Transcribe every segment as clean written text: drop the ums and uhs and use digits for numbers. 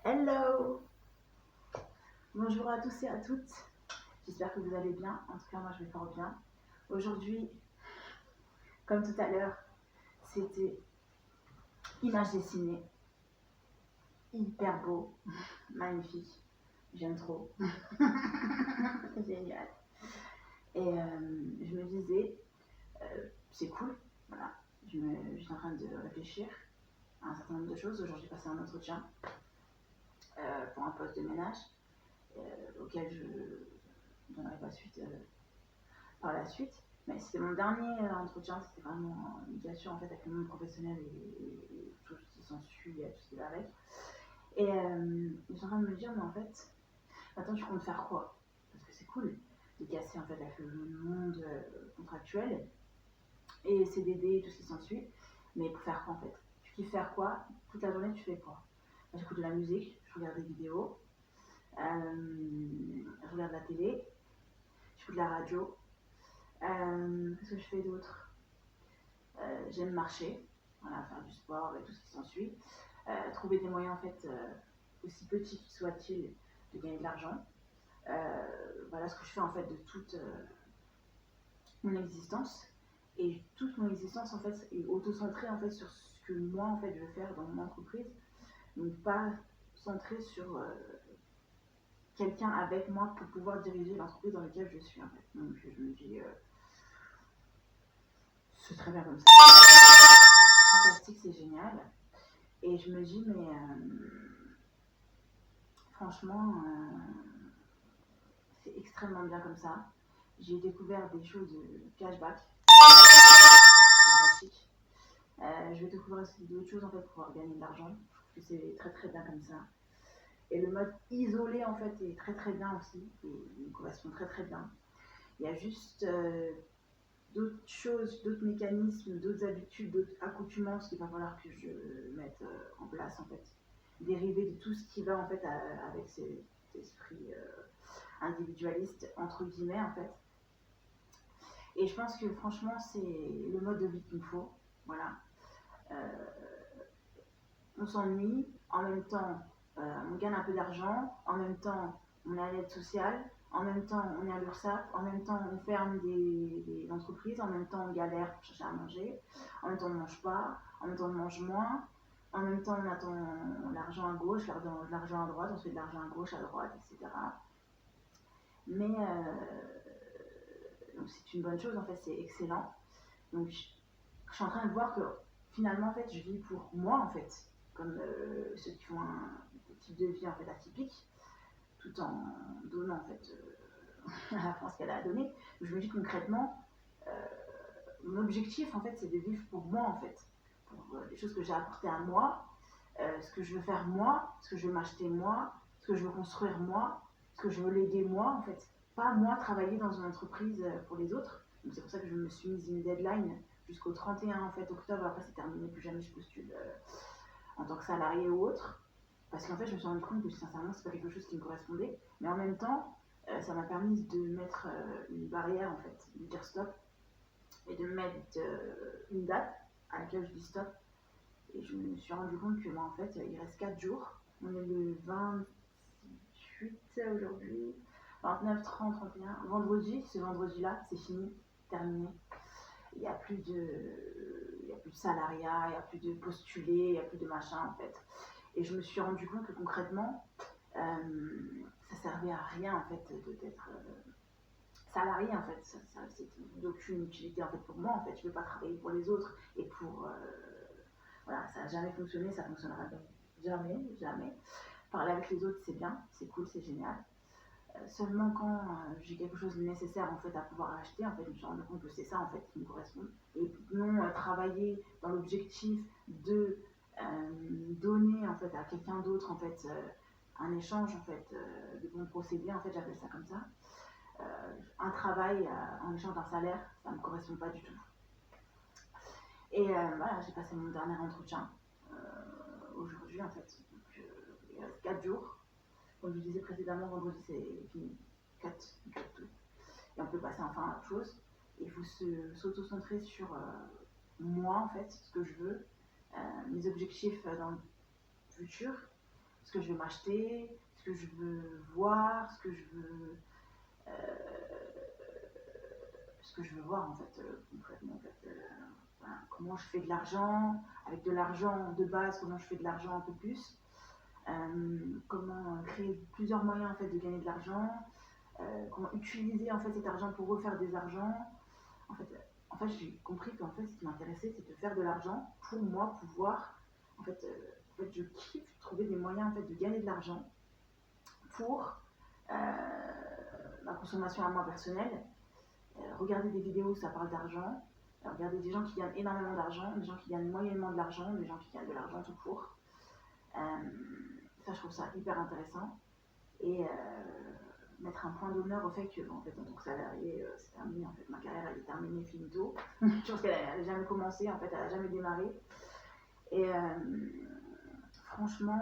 Hello! Bonjour à tous et à toutes. J'espère que vous allez bien. En tout cas, moi, je vais fort bien. Aujourd'hui, comme tout à l'heure, c'était image dessinée. Hyper beau, magnifique. J'aime trop. Génial. Et je me disais, c'est cool. Voilà. Je suis en train de réfléchir à un certain nombre de choses. Aujourd'hui, j'ai passé un entretien pour un poste de ménage auquel je donnerai pas suite par la suite. Mais c'était mon dernier entretien, c'était vraiment une médiation en fait avec le monde professionnel et tout ce qui s'ensuit, tout ce qui va avec. Et je suis en train de me dire, mais en fait, attends, tu comptes faire quoi? Parce que c'est cool de casser en fait avec le monde contractuel et CDD, tout ce qui s'ensuit. Mais pour faire quoi en fait? Tu kiffes faire quoi? Toute la journée, tu fais quoi? J'écoute de la musique, je regarde des vidéos, je regarde la télé, j'écoute de la radio. Qu'est-ce que je fais d'autre? J'aime marcher, voilà, faire du sport et tout ce qui s'ensuit. Trouver des moyens en fait, aussi petits qu'ils soient-ils, de gagner de l'argent. Voilà ce que je fais en fait de toute mon existence. Et toute mon existence en fait est auto-centrée en fait sur ce que moi en fait je veux faire dans mon entreprise. Donc pas centrée sur quelqu'un avec moi pour pouvoir diriger l'entreprise dans laquelle je suis en fait. Donc je me dis c'est très bien comme ça. Fantastique, c'est génial. Et je me dis mais franchement c'est extrêmement bien comme ça. J'ai découvert des choses de cashback. Fantastique. Je vais découvrir aussi d'autres choses en fait pour pouvoir gagner de l'argent. Je trouve que c'est très très bien comme ça. Et le mode isolé en fait est très très bien aussi. Et il me correspond très très bien. Il y a juste d'autres choses, d'autres mécanismes, d'autres habitudes, d'autres accoutumances qu'il va falloir que je mette en place en fait. Dérivé de tout ce qui va en fait avec cet esprit individualiste entre guillemets en fait. Et je pense que franchement c'est le mode de vie qu'il me faut. Voilà. On s'ennuie, en même temps on gagne un peu d'argent, en même temps on a l'aide sociale, en même temps on est à l'URSSAF, en même temps on ferme des entreprises, en même temps on galère pour chercher à manger, en même temps on ne mange pas, en même temps on mange moins, en même temps on attend l'argent à gauche, l'argent à droite, on se fait de l'argent à gauche, à droite, etc. Mais donc c'est une bonne chose, en fait c'est excellent. Donc je suis en train de voir que finalement en fait je vis pour moi en fait, comme ceux qui font un type de vie en fait atypique, tout en donnant en fait à la France qu'elle a à donner. Je me dis concrètement, mon objectif en fait c'est de vivre pour moi en fait, pour les choses que j'ai apportées à moi, ce que je veux faire moi, ce que je veux m'acheter moi, ce que je veux construire moi, ce que je veux léguer moi en fait. Pas moi travailler dans une entreprise pour les autres. Donc c'est pour ça que je me suis mise une deadline jusqu'au 31 en fait, octobre. Après c'est terminé, plus jamais je postule en tant que salarié ou autre. Parce qu'en fait je me suis rendu compte que sincèrement c'est pas quelque chose qui me correspondait. Mais en même temps ça m'a permis de mettre une barrière en fait, de dire stop et de mettre une date à laquelle je dis stop. Et je me suis rendu compte que moi en fait il reste 4 jours. On est le 28 aujourd'hui, 29, 30, 31. Vendredi, ce vendredi-là, c'est fini, terminé. Il n'y a plus de salariat, il n'y a plus de postulé, il n'y a plus de machin en fait. Et je me suis rendu compte que concrètement, ça servait à rien en fait d'être salarié en fait. C'est d'aucune utilité en fait pour moi en fait. Je ne veux pas travailler pour les autres et pour voilà, ça n'a jamais fonctionné, ça fonctionnera jamais, jamais. Parler avec les autres, c'est bien, c'est cool, c'est génial. Seulement quand j'ai quelque chose de nécessaire en fait à pouvoir acheter, en fait, je me suis rendu compte que c'est ça en fait qui me correspond. Et non travailler dans l'objectif de donner en fait à quelqu'un d'autre en fait un échange en fait de bons procédés, en fait j'appelle ça comme ça. Un travail en échange d'un salaire, ça ne me correspond pas du tout. Et voilà, j'ai passé mon dernier entretien aujourd'hui en fait. Donc, il reste 4 jours. Comme je vous disais précédemment, vendredi c'est fini. 4 tout. Et on peut passer enfin à autre chose. Il faut s'auto-centrer sur moi en fait, ce que je veux, mes objectifs dans le futur, ce que je veux m'acheter, ce que je veux voir, euh, ce que je veux voir en fait, concrètement. En fait, voilà, comment je fais de l'argent, avec de l'argent de base, comment je fais de l'argent un peu plus, comment créer plusieurs moyens en fait, de gagner de l'argent, comment utiliser en fait, cet argent pour refaire des argents. En fait, j'ai compris qu'en fait, ce qui m'intéressait, c'est de faire de l'argent pour moi pouvoir. En fait, je kiffe trouver des moyens en fait, de gagner de l'argent pour ma consommation à moi personnelle. Regarder des vidéos où ça parle d'argent, regarder des gens qui gagnent énormément d'argent, des gens qui gagnent moyennement de l'argent, des gens qui gagnent de l'argent tout court. Ça, je trouve ça hyper intéressant. Et mettre un point d'honneur au fait que, en fait, en tant que salarié, c'est terminé. En fait, ma carrière, elle est terminée finito. Je pense qu'elle n'a jamais commencé, en fait, elle n'a jamais démarré. Et franchement,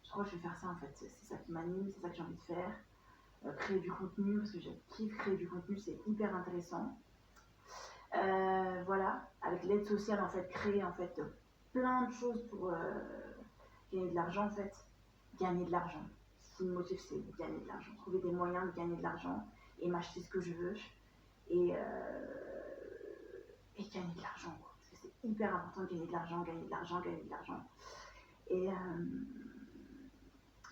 je crois que je vais faire ça, en fait. C'est ça qui m'anime, c'est ça que j'ai envie de faire. Créer du contenu, parce que je kiffe créer du contenu, c'est hyper intéressant. Voilà, avec l'aide sociale, en fait, créer, en fait, plein de choses pour gagner de l'argent, en fait. Gagner de l'argent. Ce qui me motive, c'est de gagner de l'argent. Trouver des moyens de gagner de l'argent et m'acheter ce que je veux. Et gagner de l'argent, quoi. Parce que c'est hyper important de gagner de l'argent, gagner de l'argent, gagner de l'argent. Et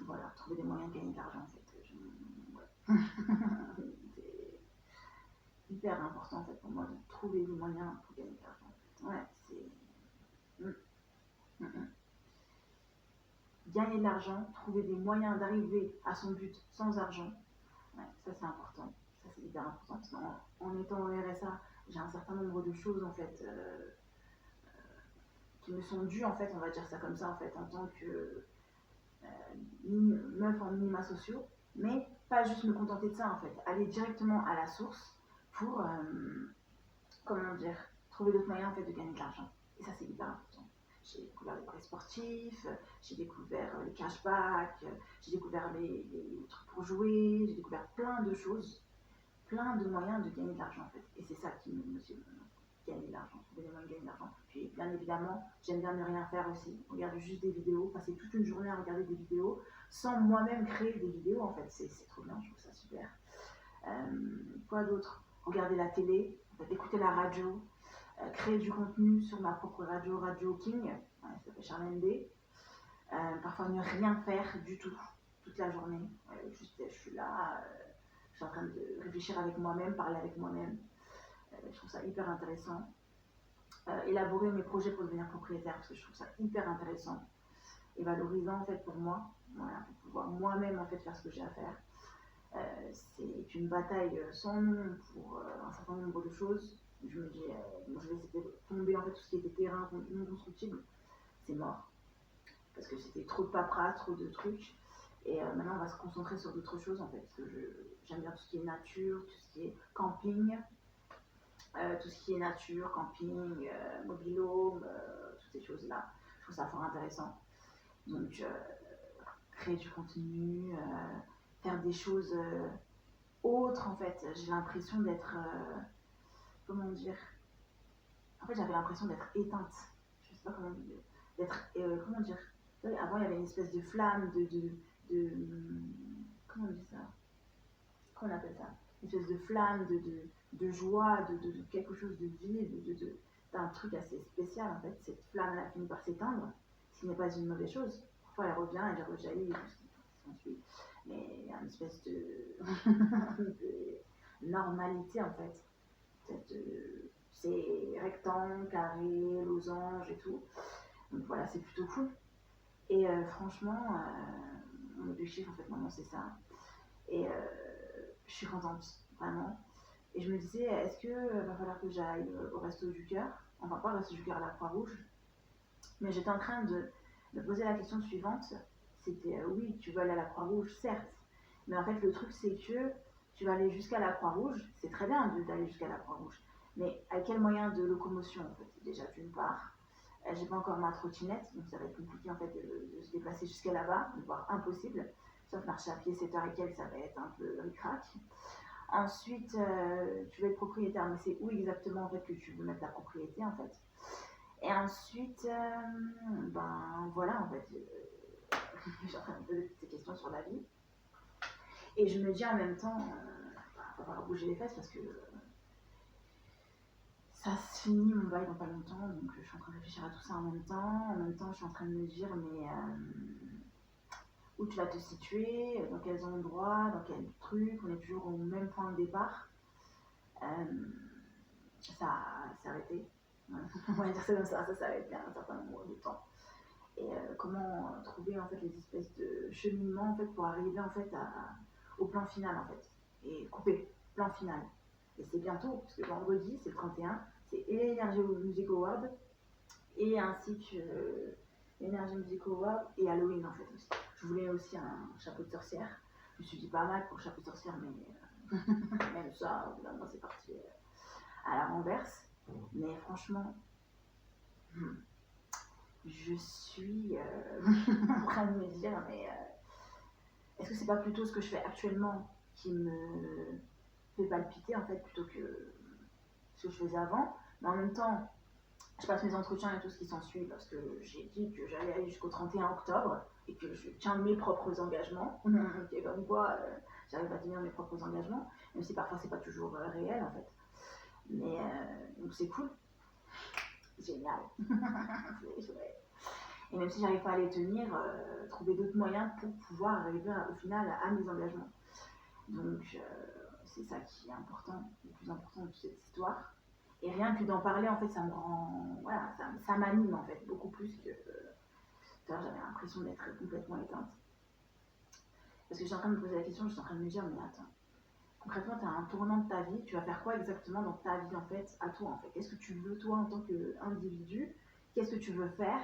voilà, trouver des moyens de gagner de l'argent, en fait. Ouais. C'est hyper important, en fait, pour moi, de trouver des moyens pour gagner de l'argent. Ouais, c'est... Gagner de l'argent, trouver des moyens d'arriver à son but sans argent. Ouais, ça c'est important, ça c'est hyper important parce qu'en étant au RSA, j'ai un certain nombre de choses en fait qui me sont dues en fait, on va dire ça comme ça en fait, en tant que meuf en minima sociaux, mais pas juste me contenter de ça en fait, aller directement à la source pour, comment dire, trouver d'autres moyens en fait de gagner de l'argent. Et ça c'est hyper important. J'ai découvert les paris sportifs, j'ai découvert les cashbacks, j'ai découvert les trucs pour jouer, j'ai découvert plein de choses, plein de moyens de gagner de l'argent en fait. Et c'est ça qui me motive maintenant, gagner de l'argent, trouver des moyens de gagner de l'argent. Puis bien évidemment, j'aime bien ne rien faire aussi, regarder juste des vidéos, passer toute une journée à regarder des vidéos, sans moi-même créer des vidéos en fait, c'est trop bien, je trouve ça super. Quoi d'autre? Regarder la télé, en fait, écouter la radio, créer du contenu sur ma propre radio, Radio King, ça s'appelle Charlène B. Parfois ne rien faire du tout, toute la journée. Juste, je suis là, je suis en train de réfléchir avec moi-même, parler avec moi-même. Je trouve ça hyper intéressant. Élaborer mes projets pour devenir propriétaire, parce que je trouve ça hyper intéressant et valorisant en fait pour moi, voilà, pour pouvoir moi-même en fait faire ce que j'ai à faire. C'est une bataille sans nom pour un certain nombre de choses. Je me dis, je vais essayer de tomber en fait tout ce qui était terrain non constructible, c'est mort. Parce que c'était trop de paperasse, trop de trucs. Et maintenant, on va se concentrer sur d'autres choses en fait. Parce que j'aime bien tout ce qui est nature, tout ce qui est camping, tout ce qui est nature, camping, mobil-home, toutes ces choses-là. Je trouve ça fort intéressant. Donc, créer du contenu, faire des choses autres en fait. J'ai l'impression d'être. Comment dire? En fait, j'avais l'impression d'être éteinte. Je sais pas comment dire. D'être. Comment dire? Avant, il y avait une espèce de flamme, comment on dit ça? Comment on appelle ça? Une espèce de flamme, de joie, de quelque chose de vide, d'un truc assez spécial en fait. Cette flamme-là finit par s'éteindre, ce qui n'est pas une mauvaise chose. Parfois, elle revient, elle rejaillit, tout ce qui s'ensuit. Mais il y a une espèce de normalité en fait. C'est rectangle, carré, losange et tout. Donc voilà, c'est plutôt cool. Et franchement, mon objectif en fait maintenant c'est ça. Et je suis contente, vraiment. Et je me disais, est-ce que va falloir que j'aille au Resto du Cœur? Enfin, pas au Resto du Cœur, à la Croix-Rouge. Mais j'étais en train de me poser la question suivante. C'était, oui, tu veux aller à la Croix-Rouge, certes. Mais en fait, le truc, c'est que tu vas aller jusqu'à la Croix-Rouge. C'est très bien d'aller jusqu'à la Croix-Rouge. Mais à quel moyen de locomotion, en fait? Déjà, d'une part, j'ai pas encore ma trottinette, donc ça va être compliqué en fait de se déplacer jusqu'à là-bas, voire impossible. Sauf marcher à pied 7h et quelques, ça va être un peu ric-rac. Ensuite, tu veux être propriétaire, mais c'est où exactement en fait que tu veux mettre ta propriété en fait. Et ensuite, ben voilà en fait, je suis en la vie. Et je me dis en même temps, va falloir bouger les fesses parce que ça se finit mon bail dans pas longtemps, donc je suis en train de réfléchir à tout ça en même temps. En même temps, je suis en train de me dire, mais où tu vas te situer, dans quels endroits, dans quel truc, on est toujours au même point de départ. Ça s'est arrêté. On va dire ça comme ça s'est arrêté à un certain nombre de temps. Et comment trouver en fait les espèces de cheminements en fait pour arriver en fait au plan final en fait et couper plan final. Et c'est bientôt parce que vendredi c'est le 31, c'est Energy Music Award et ainsi que Energy Music Award et Halloween en fait aussi. Je voulais aussi un chapeau de sorcière. Je me suis dit pas mal pour le chapeau de sorcière, mais même ça, au bout d'un moment c'est parti à la renverse. Mais franchement, je suis en train de me dire, mais est-ce que c'est pas plutôt ce que je fais actuellement qui me fait palpiter en fait plutôt que ce que je faisais avant. Mais en même temps, je passe mes entretiens et tout ce qui s'ensuit parce que j'ai dit que j'allais aller jusqu'au 31 octobre et que je tiens mes propres engagements. Et comme quoi, j'arrive à tenir mes propres engagements, même si parfois c'est pas toujours réel en fait. Mais donc c'est cool, génial. Et même si j'arrive pas à les tenir, trouver d'autres moyens pour pouvoir arriver au final à mes engagements. Donc c'est ça qui est important, le plus important de toute cette histoire. Et rien que d'en parler, en fait, ça me rend. Voilà, ça m'anime en fait, beaucoup plus que. J'avais l'impression d'être complètement éteinte. Parce que j'étais en train de me poser la question, j'étais en train de me dire, mais attends, concrètement, tu as un tournant de ta vie, tu vas faire quoi exactement dans ta vie en fait, à toi en fait? Qu'est-ce que tu veux toi en tant qu'individu? Qu'est-ce que tu veux faire?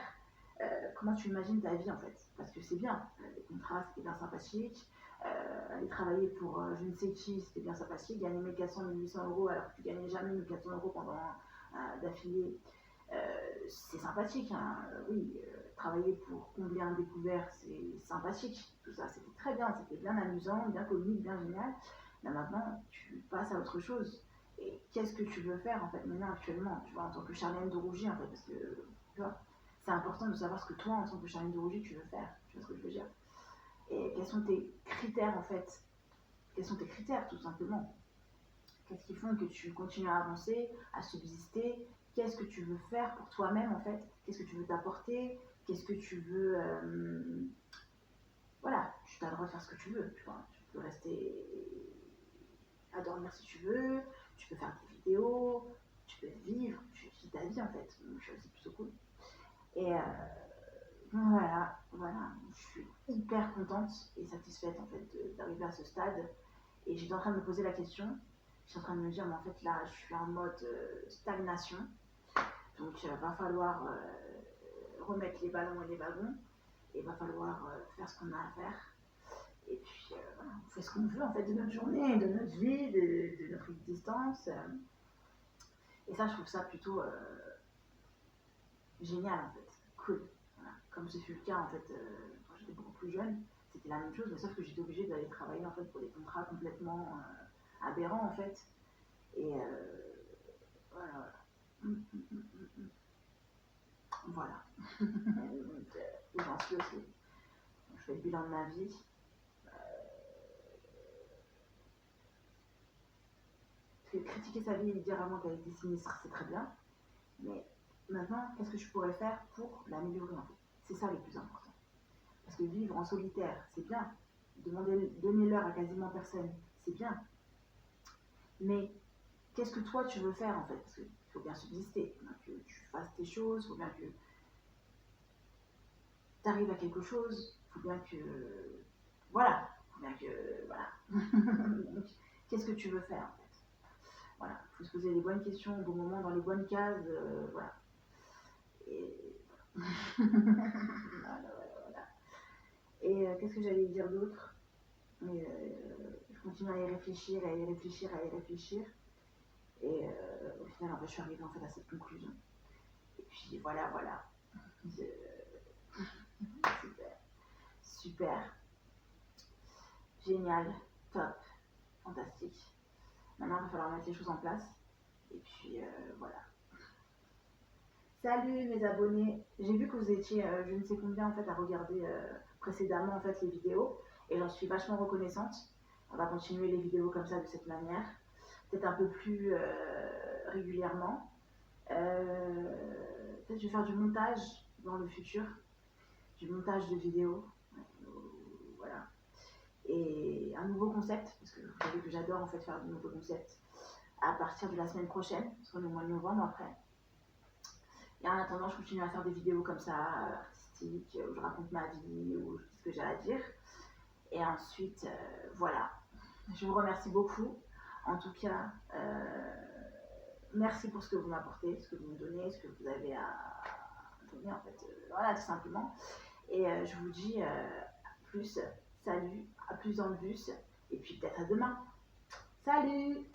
Comment tu imagines ta vie en fait? Parce que c'est bien, les contrats c'était bien sympathique, aller travailler pour je ne sais qui c'était bien sympathique, gagner 1400, 1800 euros alors que tu gagnais jamais 1400 euros pendant d'affilée, c'est sympathique, hein. Oui, travailler pour combler un découvert c'est sympathique, tout ça c'était très bien, c'était bien amusant, bien comique, bien génial. Mais maintenant tu passes à autre chose. Et qu'est-ce que tu veux faire en fait maintenant actuellement, tu vois, en tant que Charlène de Rougy en fait, parce que tu vois, c'est important de savoir ce que toi, en tant que Charlène de Rougy, tu veux faire. Tu vois ce que je veux dire? Et quels sont tes critères, en fait? Quels sont tes critères, tout simplement? Qu'est-ce qui font que tu continues à avancer, à subsister? Qu'est-ce que tu veux faire pour toi-même, en fait? Qu'est-ce que tu veux t'apporter? Qu'est-ce que tu veux... Voilà, tu as le droit de faire ce que tu veux, tu vois. Tu peux rester à dormir si tu veux, tu peux faire des vidéos, tu peux vivre, tu vis ta vie, en fait. Donc, c'est plutôt cool. Et voilà, je suis hyper contente et satisfaite en fait d'arriver à ce stade. Et j'étais en train de me poser la question, j'étais en train de me dire, mais en fait là, je suis en mode stagnation. Donc il va falloir remettre les ballons et les wagons. Et il va falloir faire ce qu'on a à faire. Et puis voilà, on fait ce qu'on veut en fait de notre journée, de notre vie, de notre existence. Et ça, je trouve ça plutôt génial en fait, cool. Voilà. Comme ce fut le cas en fait quand j'étais beaucoup plus jeune, c'était la même chose, mais sauf que j'étais obligée d'aller travailler en fait pour des contrats complètement aberrants en fait. Et voilà. Voilà. Donc, où j'en suis aussi. Donc, je fais le bilan de ma vie. Parce que critiquer sa vie et dire avant qu'elle était sinistre, c'est très bien. Mais maintenant, qu'est-ce que je pourrais faire pour l'améliorer en fait? C'est ça le plus important. Parce que vivre en solitaire, c'est bien. Donner l'heure à quasiment personne, c'est bien. Mais qu'est-ce que toi tu veux faire en fait? Parce qu'il faut bien subsister, il faut bien que tu fasses tes choses, il faut bien que tu arrives à quelque chose, il faut bien que. Voilà, il faut bien que. Voilà. Donc, qu'est-ce que tu veux faire en fait? Voilà, il faut se poser les bonnes questions au bon moment, dans les bonnes cases, voilà. Et voilà. Et qu'est-ce que j'allais dire d'autre? Je continue à y réfléchir, à y réfléchir, à y réfléchir. Et au final, en fait, je suis arrivée en fait, à cette conclusion. Et puis voilà. Super. Super. Génial. Top. Fantastique. Maintenant, il va falloir mettre les choses en place. Et puis voilà. Salut mes abonnés. J'ai vu que vous étiez je ne sais combien en fait à regarder précédemment en fait les vidéos. et j'en suis vachement reconnaissante. On va continuer les vidéos comme ça, de cette manière, peut-être un peu plus régulièrement. Peut-être je vais faire du montage dans le futur, du montage de vidéos, voilà. Et un nouveau concept, parce que vous savez que j'adore en fait faire de nouveaux concepts, à partir de la semaine prochaine, parce qu'on est au mois de novembre après. Et en attendant, je continue à faire des vidéos comme ça, artistiques, où je raconte ma vie, où je dis ce que j'ai à dire. Et ensuite, voilà. Je vous remercie beaucoup. En tout cas, merci pour ce que vous m'apportez, ce que vous me donnez, ce que vous avez à donner, en fait. Voilà, tout simplement. Et je vous dis plus, salut, à plus dans le bus, et puis peut-être à demain. Salut!